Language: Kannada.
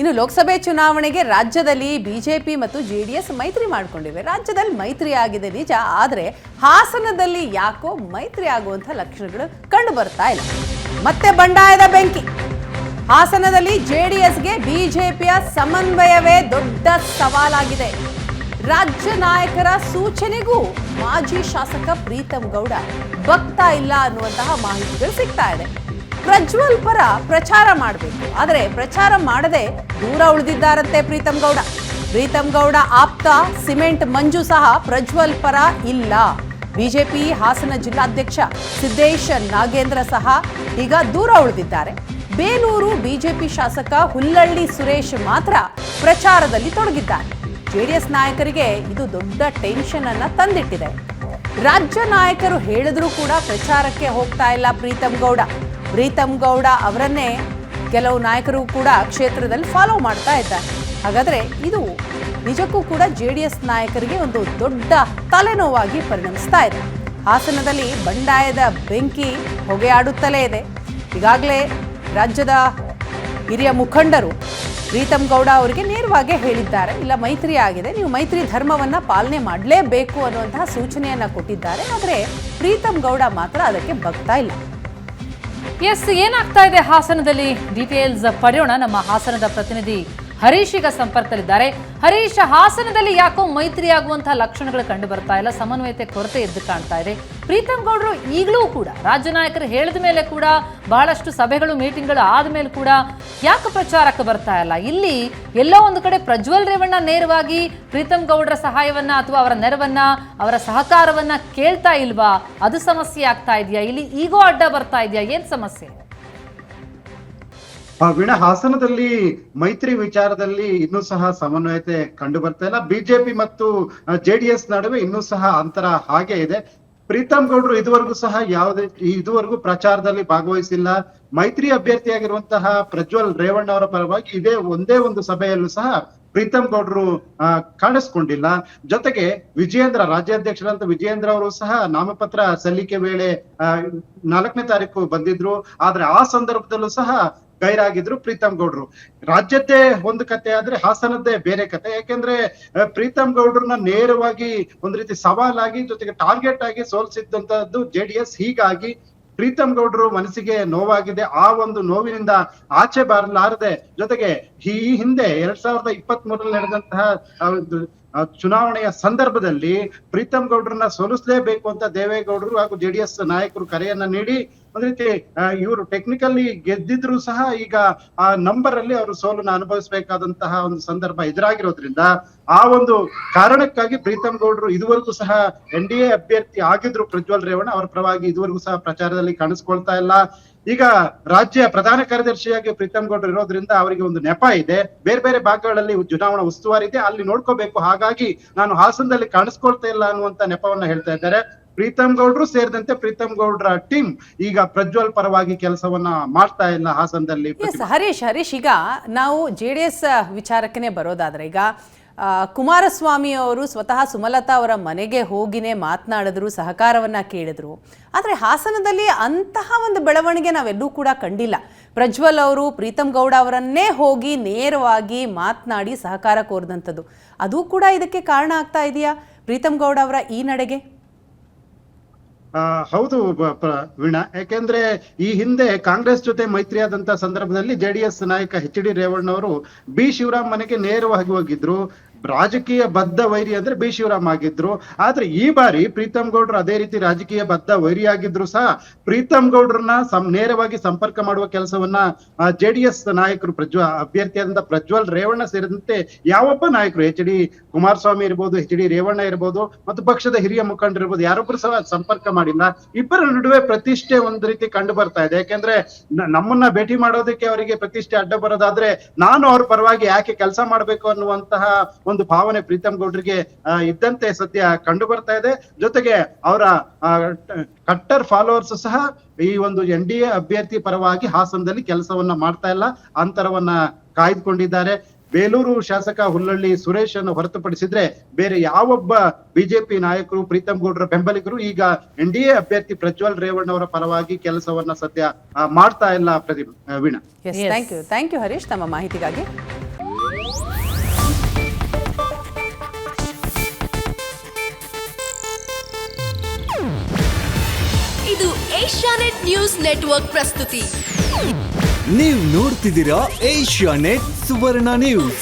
ಇನ್ನು ಲೋಕಸಭೆ ಚುನಾವಣೆಗೆ ರಾಜ್ಯದಲ್ಲಿ ಬಿಜೆಪಿ ಮತ್ತು ಜೆಡಿಎಸ್ ಮೈತ್ರಿ ಮಾಡಿಕೊಂಡಿವೆ. ರಾಜ್ಯದಲ್ಲಿ ಮೈತ್ರಿ ಆಗಿದೆ ನಿಜ, ಆದರೆ ಹಾಸನದಲ್ಲಿ ಯಾಕೋ ಮೈತ್ರಿ ಆಗುವಂಥ ಲಕ್ಷಣಗಳು ಕಂಡು ಬರ್ತಾ ಇಲ್ಲ. ಮತ್ತೆ ಬಂಡಾಯದ ಬೆಂಕಿ. ಹಾಸನದಲ್ಲಿ ಜೆಡಿಎಸ್ಗೆ ಬಿಜೆಪಿಯ ಸಮನ್ವಯವೇ ದೊಡ್ಡ ಸವಾಲಾಗಿದೆ. ರಾಜ್ಯ ನಾಯಕರ ಸೂಚನೆಗೂ ಮಾಜಿ ಶಾಸಕ ಪ್ರೀತಮ್ ಗೌಡ ಬಗ್ತಾ ಇಲ್ಲ ಅನ್ನುವಂತಹ ಮಾಹಿತಿಗಳು ಸಿಗ್ತಾ ಇದೆ. ಪ್ರಜ್ವಲ್ ಪರ ಪ್ರಚಾರ ಮಾಡಬೇಕು, ಆದರೆ ಪ್ರಚಾರ ಮಾಡದೆ ದೂರ ಉಳಿದಿದ್ದಾರಂತೆ ಪ್ರೀತಮ್ ಗೌಡ ಆಪ್ತ ಸಿಮೆಂಟ್ ಮಂಜು ಸಹ ಪ್ರಜ್ವಲ್ ಪರ ಇಲ್ಲ. ಬಿಜೆಪಿ ಹಾಸನ ಜಿಲ್ಲಾಧ್ಯಕ್ಷ ಸಿದ್ದೇಶ್ ನಾಗೇಂದ್ರ ಸಹ ಈಗ ದೂರ ಉಳಿದಿದ್ದಾರೆ. ಬೇಲೂರು ಬಿಜೆಪಿ ಶಾಸಕ ಹುಲ್ಲಳ್ಳಿ ಸುರೇಶ್ ಮಾತ್ರ ಪ್ರಚಾರದಲ್ಲಿ ತೊಡಗಿದ್ದಾರೆ. ಜೆಡಿಎಸ್ ನಾಯಕರಿಗೆ ಇದು ದೊಡ್ಡ ಟೆನ್ಷನ್ ಅನ್ನ ತಂದಿಟ್ಟಿದೆ. ರಾಜ್ಯ ನಾಯಕರು ಹೇಳಿದ್ರೂ ಕೂಡ ಪ್ರಚಾರಕ್ಕೆ ಹೋಗ್ತಾ ಇಲ್ಲ ಪ್ರೀತಮ್ ಗೌಡ ಅವರನ್ನೇ ಕೆಲವು ನಾಯಕರು ಕೂಡ ಕ್ಷೇತ್ರದಲ್ಲಿ ಫಾಲೋ ಮಾಡ್ತಾ ಇದ್ದಾರೆ. ಹಾಗಾದ್ರೆ ಇದು ನಿಜಕ್ಕೂ ಕೂಡ ಜೆಡಿಎಸ್ ನಾಯಕರಿಗೆ ಒಂದು ದೊಡ್ಡ ತಲೆನೋವಾಗಿ ಪರಿಣಮಿಸ್ತಾ ಇದೆ. ಹಾಸನದಲ್ಲಿ ಬಂಡಾಯದ ಬೆಂಕಿ ಹೊಗೆಯಾಡುತ್ತಲೇ ಇದೆ. ಈಗಾಗಲೇ ರಾಜ್ಯದ ಹಿರಿಯ ಮುಖಂಡರು ಪ್ರೀತಮ್ ಗೌಡ ಅವರಿಗೆ ನೇರವಾಗಿ ಹೇಳಿದ್ದಾರೆ, ಇಲ್ಲ ಮೈತ್ರಿ ಆಗಿದೆ, ನೀವು ಮೈತ್ರಿ ಧರ್ಮವನ್ನ ಪಾಲನೆ ಮಾಡಲೇಬೇಕು ಅನ್ನುವಂತಹ ಸೂಚನೆಯನ್ನ ಕೊಟ್ಟಿದ್ದಾರೆ. ಆದರೆ ಪ್ರೀತಮ್ ಗೌಡ ಮಾತ್ರ ಅದಕ್ಕೆ ಬಗ್ತಾ ಇಲ್ಲ. ಎಸ್, ಏನಾಗ್ತಾ ಇದೆ ಹಾಸನದಲ್ಲಿ ಡೀಟೇಲ್ಸ್ ಪಡೆಯೋಣ. ನಮ್ಮ ಹಾಸನದ ಪ್ರತಿನಿಧಿ ಹರೀಶ್ ಈಗ ಸಂಪರ್ಕದಲ್ಲಿದ್ದಾರೆ. ಹರೀಶ್, ಹಾಸನದಲ್ಲಿ ಯಾಕೋ ಮೈತ್ರಿ ಆಗುವಂತಹ ಲಕ್ಷಣಗಳು ಕಂಡು ಬರ್ತಾ ಇಲ್ಲ, ಸಮನ್ವಯತೆ ಕೊರತೆ ಎದ್ದು ಕಾಣ್ತಾ ಇದೆ. ಪ್ರೀತಮ್ ಗೌಡರು ಈಗಲೂ ಕೂಡ ರಾಜ್ಯ ನಾಯಕರು ಹೇಳಿದ ಮೇಲೆ ಕೂಡ ಬಹಳಷ್ಟು ಸಭೆಗಳು ಮೀಟಿಂಗ್ಗಳು ಆದ್ಮೇಲೆ ಕೂಡ ಯಾಕೆ ಪ್ರಚಾರಕ್ಕೆ ಬರ್ತಾ ಇಲ್ಲ? ಇಲ್ಲಿ ಎಲ್ಲೋ ಒಂದು ಕಡೆ ಪ್ರಜ್ವಲ್ ರೇವಣ್ಣ ನೇರವಾಗಿ ಪ್ರೀತಮ್ ಗೌಡರ ಸಹಾಯವನ್ನ ಅಥವಾ ಅವರ ನೆರವನ್ನ ಅವರ ಸಹಕಾರವನ್ನ ಕೇಳ್ತಾ ಇಲ್ವಾ? ಅದು ಸಮಸ್ಯೆ ಆಗ್ತಾ ಇದೆಯಾ? ಇಲ್ಲಿ ಈಗೋ ಅಡ್ಡ ಬರ್ತಾ ಇದೆಯಾ? ಏನ್ ಸಮಸ್ಯೆ? ವೀಣಾ, ಹಾಸನದಲ್ಲಿ ಮೈತ್ರಿ ವಿಚಾರದಲ್ಲಿ ಇನ್ನೂ ಸಹ ಸಮನ್ವಯತೆ ಕಂಡು ಬರ್ತಾ ಇಲ್ಲ. ಬಿಜೆಪಿ ಮತ್ತು ಜೆಡಿಎಸ್ ನಡುವೆ ಇನ್ನೂ ಸಹ ಅಂತರ ಹಾಗೆ ಇದೆ. ಪ್ರೀತಮ್ ಗೌಡ್ರು ಇದುವರೆಗೂ ಪ್ರಚಾರದಲ್ಲಿ ಭಾಗವಹಿಸಿಲ್ಲ. ಮೈತ್ರಿ ಅಭ್ಯರ್ಥಿಯಾಗಿರುವಂತಹ ಪ್ರಜ್ವಲ್ ರೇವಣ್ಣ ಅವರ ಪರವಾಗಿ ಒಂದೇ ಒಂದು ಸಭೆಯಲ್ಲೂ ಸಹ ಪ್ರೀತಮ್ ಗೌಡ್ರು ಕಾಣಿಸ್ಕೊಂಡಿಲ್ಲ. ಜೊತೆಗೆ ರಾಜ್ಯಾಧ್ಯಕ್ಷರಂತ ವಿಜಯೇಂದ್ರ ಅವರು ಸಹ ನಾಮಪತ್ರ ಸಲ್ಲಿಕೆ ವೇಳೆ 4ನೇ ತಾರೀಕು ಬಂದಿದ್ರು. ಆದ್ರೆ ಆ ಸಂದರ್ಭದಲ್ಲೂ ಸಹ ಗೈರಾಗಿದ್ರು ಪ್ರೀತಮ್ ಗೌಡ್ರು. ರಾಜ್ಯದ್ದೇ ಒಂದು ಕತೆ ಆದ್ರೆ ಹಾಸನದ್ದೇ ಬೇರೆ ಕತೆ. ಯಾಕೆಂದ್ರೆ ಪ್ರೀತಮ್ ಗೌಡ್ರನ್ನ ನೇರವಾಗಿ ಒಂದ್ ರೀತಿ ಸವಾಲಾಗಿ ಜೊತೆಗೆ ಟಾರ್ಗೆಟ್ ಆಗಿ ಸೋಲ್ಸಿದ್ದಂತದ್ದು ಜೆಡಿಎಸ್. ಹೀಗಾಗಿ ಪ್ರೀತಮ್ ಗೌಡ್ರು ಮನಸ್ಸಿಗೆ ನೋವಾಗಿದೆ. ಆ ಒಂದು ನೋವಿನಿಂದ ಆಚೆ ಬರಲಾರದೆ, ಜೊತೆಗೆ ಈ ಹಿಂದೆ 2023 ನಡೆದಂತಹ ಚುನಾವಣೆಯ ಸಂದರ್ಭದಲ್ಲಿ ಪ್ರೀತಮ್ ಗೌಡ್ರನ್ನ ಸೋಲಿಸಲೇಬೇಕು ಅಂತ ದೇವೇಗೌಡರು ಹಾಗೂ ಜೆಡಿಎಸ್ ನಾಯಕರು ಕರೆಯನ್ನ ನೀಡಿ ಒಂದ್ ರೀತಿ ಇವರು ಟೆಕ್ನಿಕಲಿ ಗೆದ್ದಿದ್ರು ಸಹ ಈಗ ಆ ನಂಬರ್ ಅಲ್ಲಿ ಅವರು ಸೋಲನ್ನ ಅನುಭವಿಸಬೇಕಾದಂತಹ ಒಂದು ಸಂದರ್ಭ ಎದುರಾಗಿರೋದ್ರಿಂದ ಆ ಒಂದು ಕಾರಣಕ್ಕಾಗಿ ಪ್ರೀತಮ್ ಗೌಡ್ರು ಇದುವರೆಗೂ ಸಹ NDA ಅಭ್ಯರ್ಥಿ ಆಗಿದ್ರು ಪ್ರಜ್ವಲ್ ರೇವಣ್ಣ ಅವರ ಪರವಾಗಿ ಇದುವರೆಗೂ ಸಹ ಪ್ರಚಾರದಲ್ಲಿ ಕಾಣಿಸ್ಕೊಳ್ತಾ ಇಲ್ಲ. ಈಗ ರಾಜ್ಯ ಪ್ರಧಾನ ಕಾರ್ಯದರ್ಶಿಯಾಗಿ ಪ್ರೀತಮ್ ಗೌಡ್ರು ಇರೋದ್ರಿಂದ ಅವರಿಗೆ ಒಂದು ನೆಪ ಇದೆ. ಬೇರೆ ಬೇರೆ ಭಾಗಗಳಲ್ಲಿ ಚುನಾವಣಾ ಉಸ್ತುವಾರಿ ಇದೆ, ಅಲ್ಲಿ ನೋಡ್ಕೋಬೇಕು. ಹಾಗಾಗಿ ನಾನು ಹಾಸನದಲ್ಲಿ ಕಾಣಿಸ್ಕೊಳ್ತಾ ಇಲ್ಲ ಅನ್ನುವಂತ ನೆಪವನ್ನ ಹೇಳ್ತಾ ಇದ್ದಾರೆ. ಪ್ರೀತಮ್ ಗೌಡ್ರು ಸೇರಿದಂತೆ ಪ್ರೀತಮ್ ಗೌಡ್ರ ಟೀಮ್ ಈಗ ಪ್ರಜ್ವಲ್ ಪರವಾಗಿ ಕೆಲಸವನ್ನ ಮಾಡ್ತಾ ಇಲ್ಲ ಹಾಸನದಲ್ಲಿ. ಹರೀಶ್, ಈಗ ನಾವು ಜೆಡಿಎಸ್ ವಿಚಾರಕ್ಕೆ ಬರೋದಾದ್ರೆ, ಈಗ ಕುಮಾರಸ್ವಾಮಿ ಅವರು ಸ್ವತಃ ಸುಮಲತಾ ಅವರ ಮನೆಗೆ ಹೋಗಿನೇ ಮಾತನಾಡಿದ್ರು, ಸಹಕಾರವನ್ನ ಕೇಳಿದ್ರು. ಆದರೆ ಹಾಸನದಲ್ಲಿ ಅಂತಹ ಒಂದು ಬೆಳವಣಿಗೆ ನಾವೆಲ್ಲೂ ಕೂಡ ಕಂಡಿಲ್ಲ. ಪ್ರಜ್ವಲ್ ಅವರು ಪ್ರೀತಮ್ ಗೌಡ ಅವರನ್ನೇ ಹೋಗಿ ನೇರವಾಗಿ ಮಾತನಾಡಿ ಸಹಕಾರ ಕೋರಿದಂಥದ್ದು, ಅದು ಕೂಡ ಇದಕ್ಕೆ ಕಾರಣ ಆಗ್ತಾ ಇದೆಯಾ ಪ್ರೀತಮ್ ಗೌಡ ಅವರ ಈ ನಡೆಗೆ? ಹೌದು ವೀಣಾ, ಯಾಕೆಂದ್ರೆ ಈ ಹಿಂದೆ ಕಾಂಗ್ರೆಸ್ ಜೊತೆ ಮೈತ್ರಿಯಾದಂತ ಸಂದರ್ಭದಲ್ಲಿ ಜೆಡಿಎಸ್ ನಾಯಕ HD ರೇವಣ್ಣ ಅವರು ಬಿ ಶಿವರಾಮ್ ಮನೆಗೆ ನೇರವಾಗಿ ಹೋಗಿದ್ರು. ರಾಜಕೀಯ ಬದ್ಧ ವೈರಿ ಅಂದ್ರೆ ಬಿ ಶಿವರಾಮ್ ಆಗಿದ್ರು. ಆದ್ರೆ ಈ ಬಾರಿ ಪ್ರೀತಮ್ ಗೌಡ್ರು ಅದೇ ರೀತಿ ರಾಜಕೀಯ ಬದ್ಧ ವೈರಿ ಆಗಿದ್ರು ಸಹ ಪ್ರೀತಮ್ ಗೌಡ್ರನ್ನ ನೇರವಾಗಿ ಸಂಪರ್ಕ ಮಾಡುವ ಕೆಲಸವನ್ನ ಜೆಡಿಎಸ್ ನಾಯಕರು ಅಭ್ಯರ್ಥಿಯಾದಂತ ಪ್ರಜ್ವಲ್ ರೇವಣ್ಣ ಸೇರಿದಂತೆ ಯಾವೊಬ್ಬ ನಾಯಕರು HD ಕುಮಾರಸ್ವಾಮಿ ಇರ್ಬೋದು, HD ರೇವಣ್ಣ ಇರ್ಬೋದು, ಮತ್ತು ಪಕ್ಷದ ಹಿರಿಯ ಮುಖಂಡರು ಇರ್ಬೋದು, ಯಾರೊಬ್ರು ಸಹ ಸಂಪರ್ಕ ಮಾಡಿಲ್ಲ. ಇಬ್ಬರ ನಡುವೆ ಪ್ರತಿಷ್ಠೆ ಒಂದ್ ರೀತಿ ಕಂಡು ಬರ್ತಾ ಇದೆ. ಯಾಕೆಂದ್ರೆ ನಮ್ಮನ್ನ ಭೇಟಿ ಮಾಡೋದಕ್ಕೆ ಅವರಿಗೆ ಪ್ರತಿಷ್ಠೆ ಅಡ್ಡ ಬರೋದಾದ್ರೆ ನಾನು ಅವ್ರ ಪರವಾಗಿ ಯಾಕೆ ಕೆಲಸ ಮಾಡ್ಬೇಕು ಅನ್ನುವಂತಹ ಒಂದು ಭಾವನೆ ಪ್ರೀತಮ್ ಗೌಡ್ರಿಗೆ ಇದ್ದಂತೆ ಸದ್ಯ ಕಂಡು ಬರ್ತಾ ಇದೆ. ಜೊತೆಗೆ ಅವರ ಕಟ್ಟರ್ ಫಾಲೋವರ್ಸ್ ಸಹ ಈ ಒಂದು NDA ಅಭ್ಯರ್ಥಿ ಪರವಾಗಿ ಹಾಸನದಲ್ಲಿ ಕೆಲಸವನ್ನ ಮಾಡ್ತಾ ಇಲ್ಲ, ಅಂತರವನ್ನ ಕಾಯ್ದುಕೊಂಡಿದ್ದಾರೆ. ಬೇಲೂರು ಶಾಸಕ ಹುಲ್ಲಳ್ಳಿ ಸುರೇಶ್ ಅನ್ನು ಹೊರತುಪಡಿಸಿದ್ರೆ ಬೇರೆ ಯಾವೊಬ್ಬ ಬಿಜೆಪಿ ನಾಯಕರು ಪ್ರೀತಮ್ ಗೌಡ್ರ ಬೆಂಬಲಿಗರು ಈಗ NDA ಅಭ್ಯರ್ಥಿ ಪ್ರಜ್ವಲ್ ರೇವಣ್ಣ ಅವರ ಪರವಾಗಿ ಕೆಲಸವನ್ನ ಸದ್ಯ ಮಾಡ್ತಾ ಇಲ್ಲ. ವೀಣಾ, ಥ್ಯಾಂಕ್ ಯು ಹರೀಶ್, ತಮ್ಮ ಮಾಹಿತಿಗಾಗಿ. ಇದು ಏಷ್ಯಾನೆಟ್ ನ್ಯೂಸ್ ನೆಟ್ವರ್ಕ್ ಪ್ರಸ್ತುತಿ. ನೀವು ನೋಡ್ತಿದ್ದೀರಾ ಏಷ್ಯಾನೆಟ್ ಸುವರ್ಣ ನ್ಯೂಸ್.